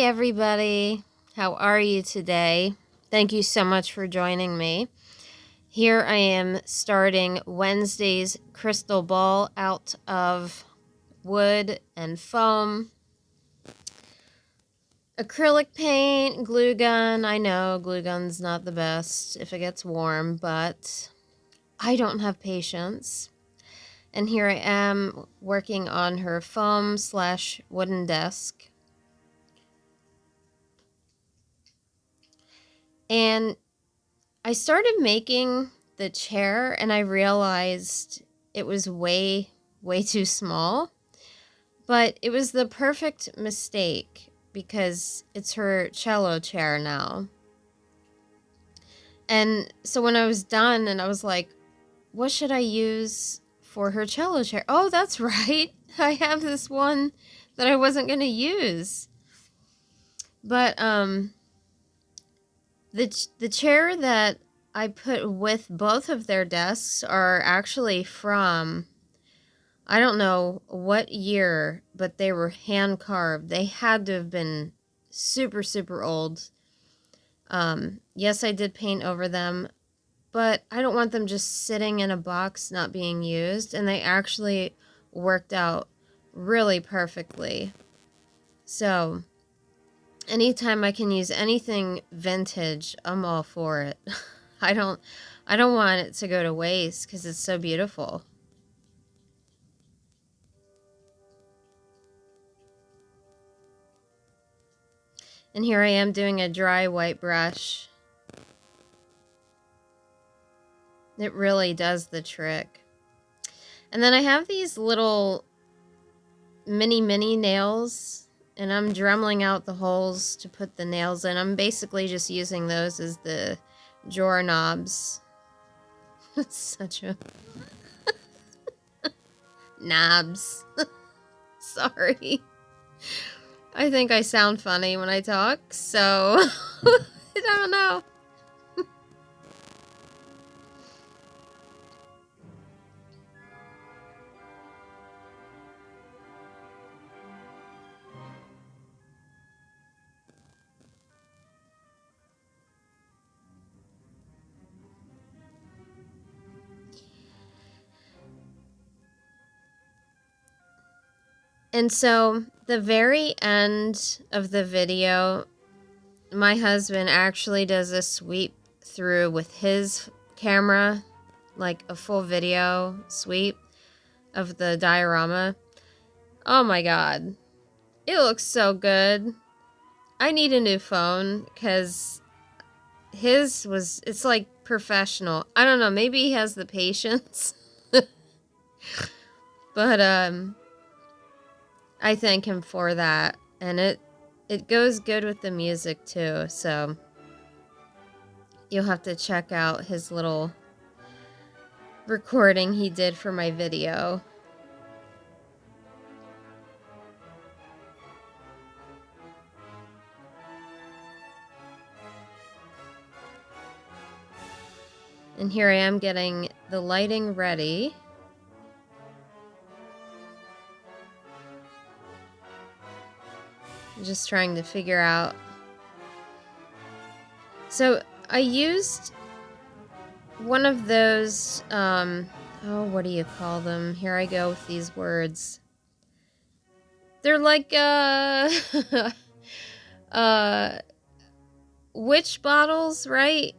everybody. How are you today? Thank you so much for joining me. Here I am starting Wednesday's crystal ball out of wood and foam. Acrylic paint, glue gun. I know glue gun's not the best if it gets warm, but I don't have patience. And here I am working on her foam/wooden desk. And I started making the chair and I realized it was way too small. But it was the perfect mistake because it's her cello chair now. And so when I was done and I was like, what should I use for her cello chair? Oh, that's right. I have this one that I wasn't going to use. But the chair that I put with both of their desks are actually from, I don't know what year, but they were hand carved. They had to have been super old. Yes, I did paint over them, but I don't want them just sitting in a box not being used, and they actually worked out really perfectly. So anytime I can use anything vintage, I'm all for it. I don't want it to go to waste because it's so beautiful. And here I am doing a dry white brush. It really does the trick. And then I have these little mini nails, and I'm dremeling out the holes to put the nails in. I'm basically just using those as the drawer knobs. Such a... knobs. Sorry. I think I sound funny when I talk, so I don't know. And so the very end of the video, my husband actually does a sweep through with his camera, like a full video sweep of the diorama. Oh my god. It looks so good. I need a new phone because his was, it's like professional. I don't know, maybe he has the patience. But I thank him for that, and it goes good with the music too, so you'll have to check out his little recording he did for my video. And here I am getting the lighting ready. Just trying to figure out. So I used one of those, oh, what do you call them? Here I go with these words. They're like, witch bottles, right?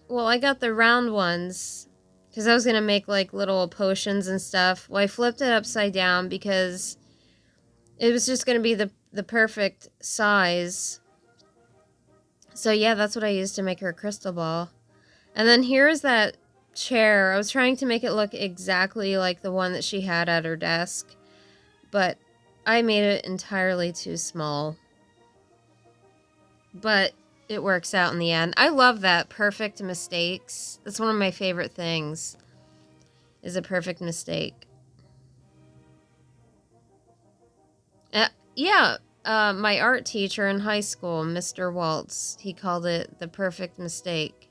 Well, I got the round ones because I was going to make like little potions and stuff. Well, I flipped it upside down because it was just going to be the perfect size. So yeah, that's what I used to make her crystal ball. And then here's that chair. I was trying to make it look exactly like the one that she had at her desk, but I made it entirely too small. But it works out in the end. I love that perfect mistakes. That's one of my favorite things, is a perfect mistake. Yeah, my art teacher in high school, Mr. Waltz, he called it the perfect mistake.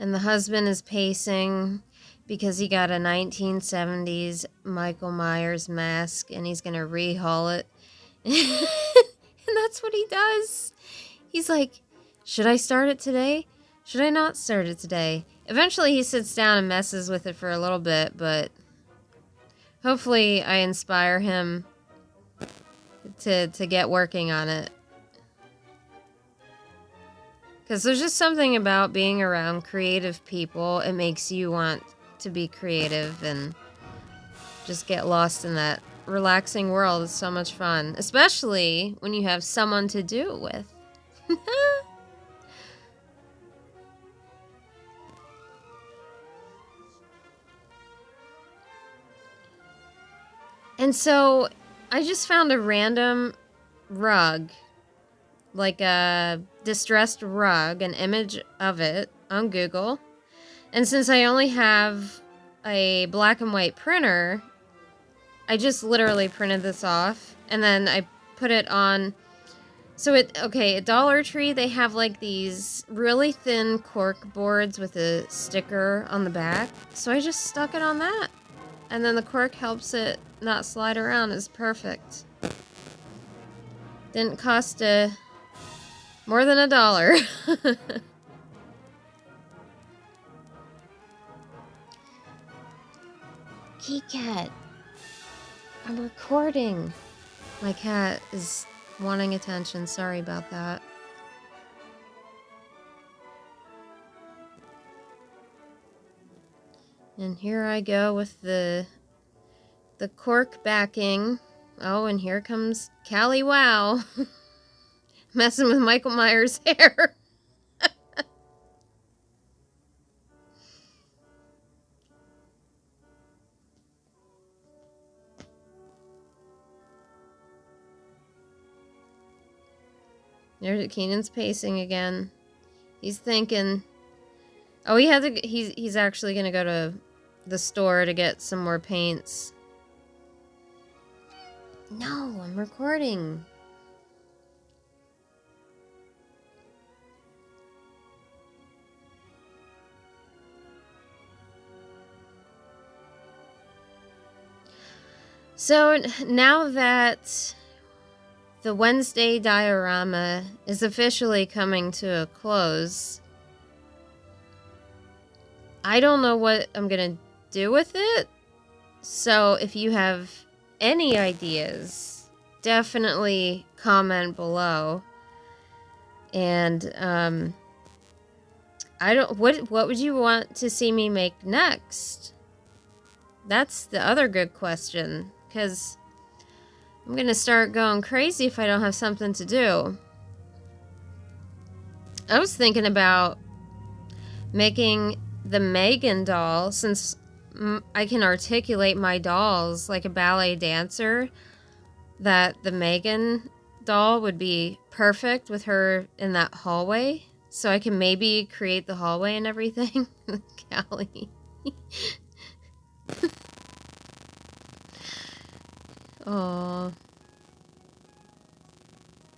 And the husband is pacing because he got a 1970s Michael Myers mask and he's going to rehaul it. And that's what he does. He's like, should I start it today? Should I not start it today? Eventually he sits down and messes with it for a little bit, but hopefully I inspire him to get working on it. Because there's just something about being around creative people. It makes you want to be creative and just get lost in that relaxing world. It's so much fun. Especially when you have someone to do it with. And so I just found a random rug, like a distressed rug, an image of it on Google. And since I only have a black and white printer, I just literally printed this off and then I put it on. So at Dollar Tree, they have like these really thin cork boards with a sticker on the back. So I just stuck it on that. And then the cork helps it not slide around. It's perfect. Didn't cost more than $1. Key cat, I'm recording. My cat is wanting attention. Sorry about that. And here I go with the cork backing. Oh, and here comes Callie Wow. Messing with Michael Myers' hair. There's Keenan's pacing again. He's thinking. Oh, he's actually gonna go to the store to get some more paints. No, I'm recording. So now that the Wednesday diorama is officially coming to a close, I don't know what I'm gonna do with it. So if you have any ideas, definitely comment below. And what would you want to see me make next? That's the other good question, because I'm gonna start going crazy if I don't have something to do. I was thinking about making the Megan doll, since I can articulate my dolls like a ballet dancer, that the Megan doll would be perfect with her in that hallway. So I can maybe create the hallway and everything. Callie. Oh,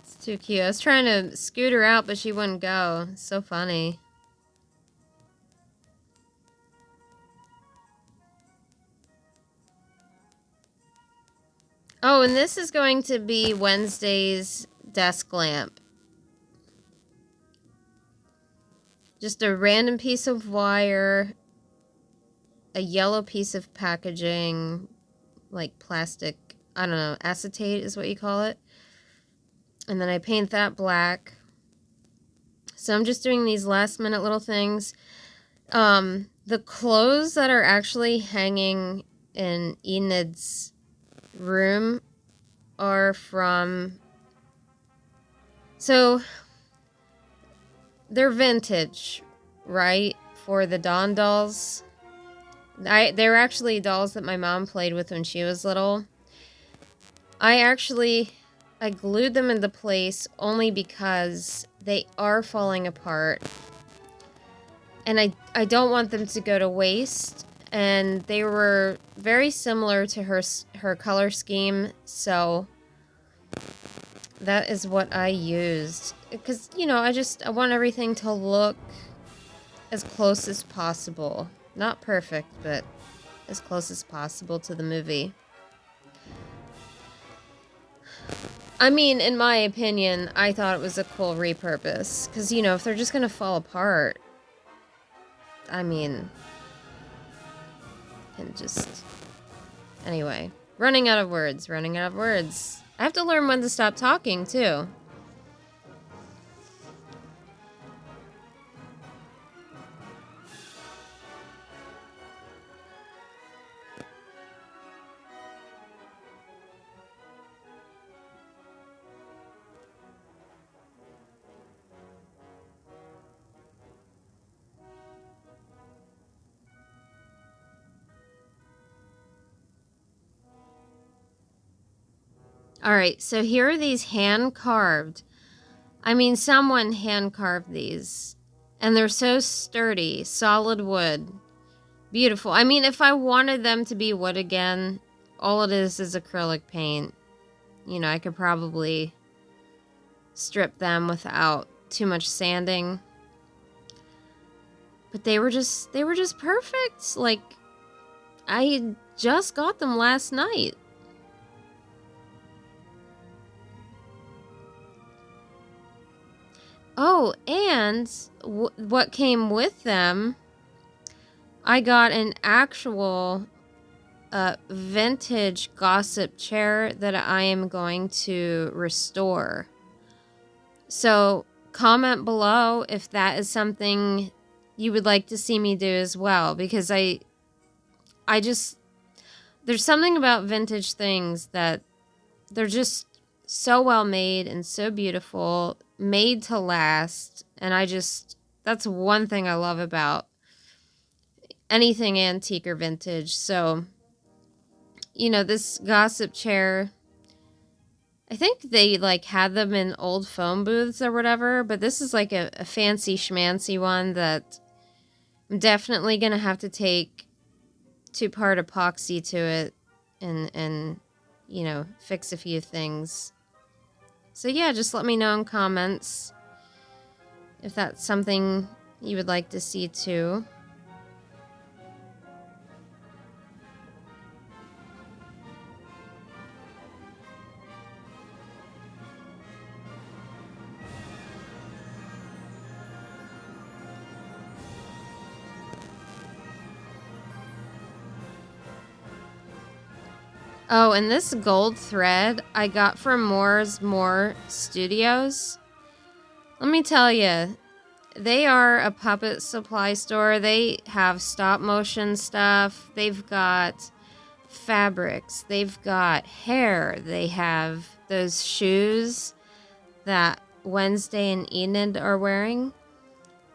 it's too cute. I was trying to scoot her out, but she wouldn't go. It's so funny. Oh, and this is going to be Wednesday's desk lamp. Just a random piece of wire, a yellow piece of packaging, like plastic, I don't know, acetate is what you call it. And then I paint that black. So I'm just doing these last minute little things. The clothes that are actually hanging in Enid's room are from, so they're vintage, right? For the Dawn dolls. They were actually dolls that my mom played with when she was little. I glued them into place only because they are falling apart. And I don't want them to go to waste. And they were very similar to her color scheme, so that is what I used. Because, you know, I want everything to look as close as possible. Not perfect, but as close as possible to the movie. I mean, in my opinion, I thought it was a cool repurpose. Because, you know, if they're just going to fall apart, I mean, and just... Anyway, running out of words. I have to learn when to stop talking, too. Alright, so here are these hand-carved. I mean, someone hand-carved these. And they're so sturdy. Solid wood. Beautiful. I mean, if I wanted them to be wood again, all it is acrylic paint. You know, I could probably strip them without too much sanding. But they were just perfect. Like, I just got them last night. Oh, and what came with them, I got an actual vintage gossip chair that I am going to restore. So comment below if that is something you would like to see me do as well, because I just, there's something about vintage things that they're just so well made and so beautiful, made to last, and that's one thing I love about anything antique or vintage. So, you know, this gossip chair, I think they like had them in old phone booths or whatever, but this is like a fancy schmancy one that I'm definitely gonna have to take 2-part epoxy to it and you know, fix a few things. So yeah, just let me know in comments if that's something you would like to see too. Oh, and this gold thread I got from More Studios. Let me tell you, they are a puppet supply store. They have stop motion stuff. They've got fabrics. They've got hair. They have those shoes that Wednesday and Enid are wearing.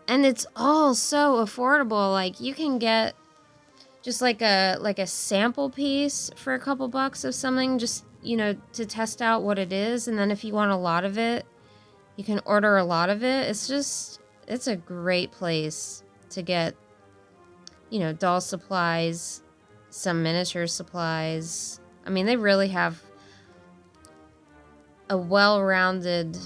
And it's all so affordable. Like, you can get just like a sample piece for a couple bucks of something, just, you know, to test out what it is. And then if you want a lot of it, you can order a lot of it. It's a great place to get, you know, doll supplies, some miniature supplies. I mean, they really have a well-rounded,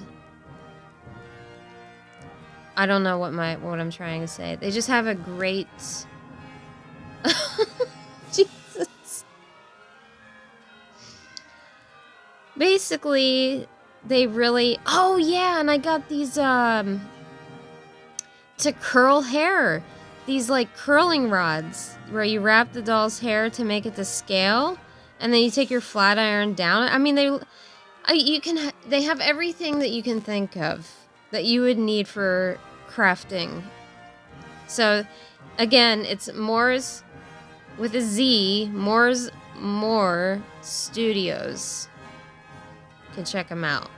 I don't know what I'm trying to say. They just have a great Jesus. Basically, they really... Oh, yeah, and I got these, to curl hair. These, like, curling rods where you wrap the doll's hair to make it to scale, and then you take your flat iron down. I mean, they have everything that you can think of that you would need for crafting. So, again, it's Moore's... with a Z, More Studios. You can check them out.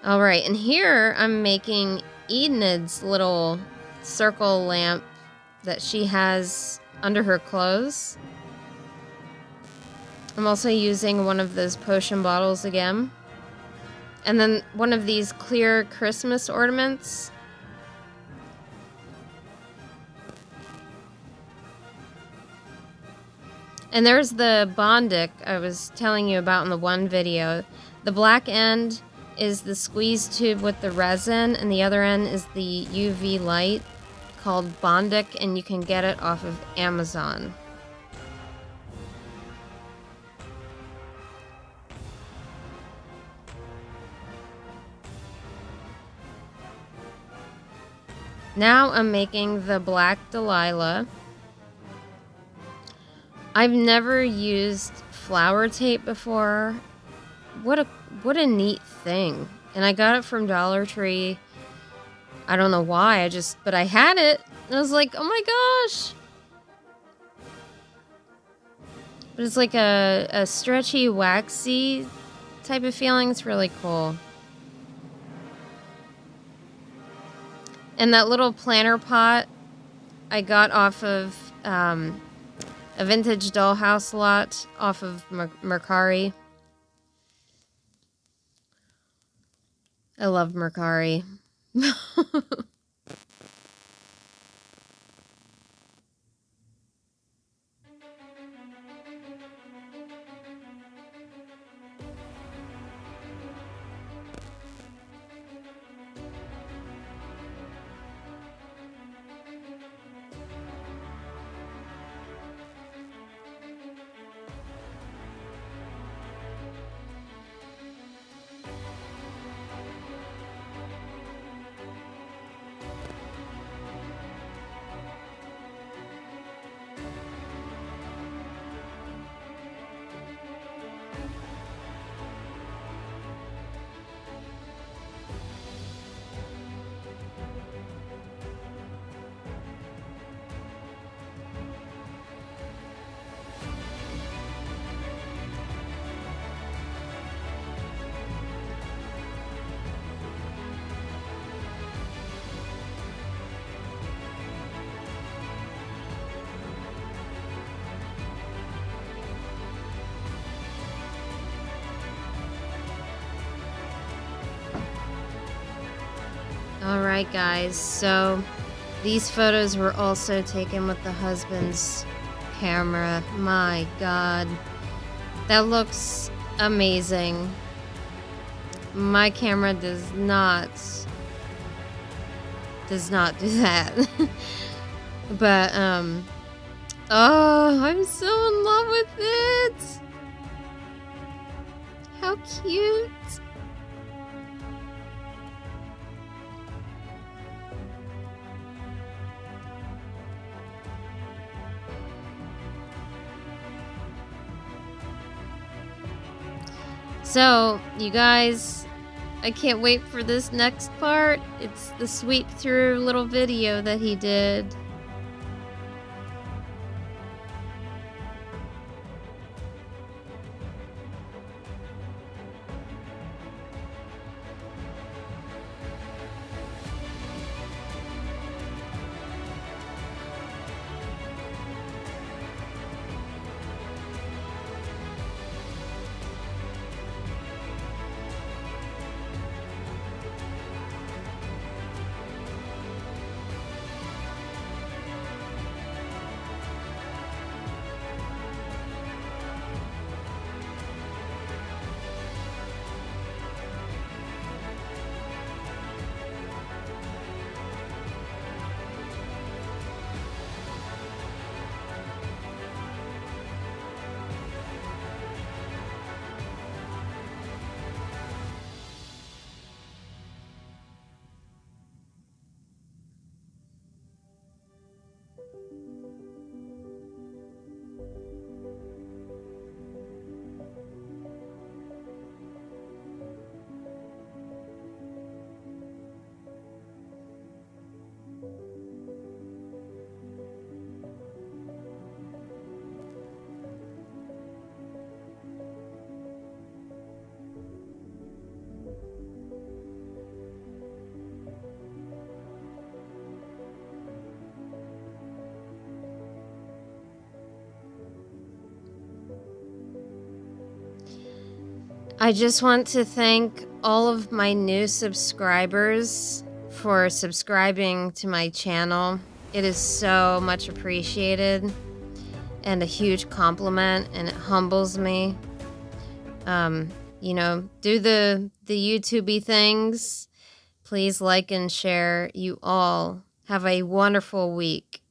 Alright, and here I'm making Enid's little circle lamp that she has under her clothes. I'm also using one of those potion bottles again. And then one of these clear Christmas ornaments. And there's the Bondic I was telling you about in the one video. The black end is the squeeze tube with the resin, and the other end is the UV light called Bondic, and you can get it off of Amazon. Now I'm making the black Delilah. I've never used flower tape before. What a neat thing. And I got it from Dollar Tree. I don't know why, but I had it. And I was like, oh my gosh. But it's like a stretchy, waxy type of feeling. It's really cool. And that little planter pot I got off of a vintage dollhouse lot off of Mercari. I love Mercari. Alright guys, so these photos were also taken with the husband's camera. My god. That looks amazing. My camera does not do that. But, oh, I'm so in love with it! How cute! So, you guys, I can't wait for this next part. It's the sweep through little video that he did. I just want to thank all of my new subscribers for subscribing to my channel. It is so much appreciated and a huge compliment, and it humbles me. do the YouTubey things. Please like and share. You all have a wonderful week.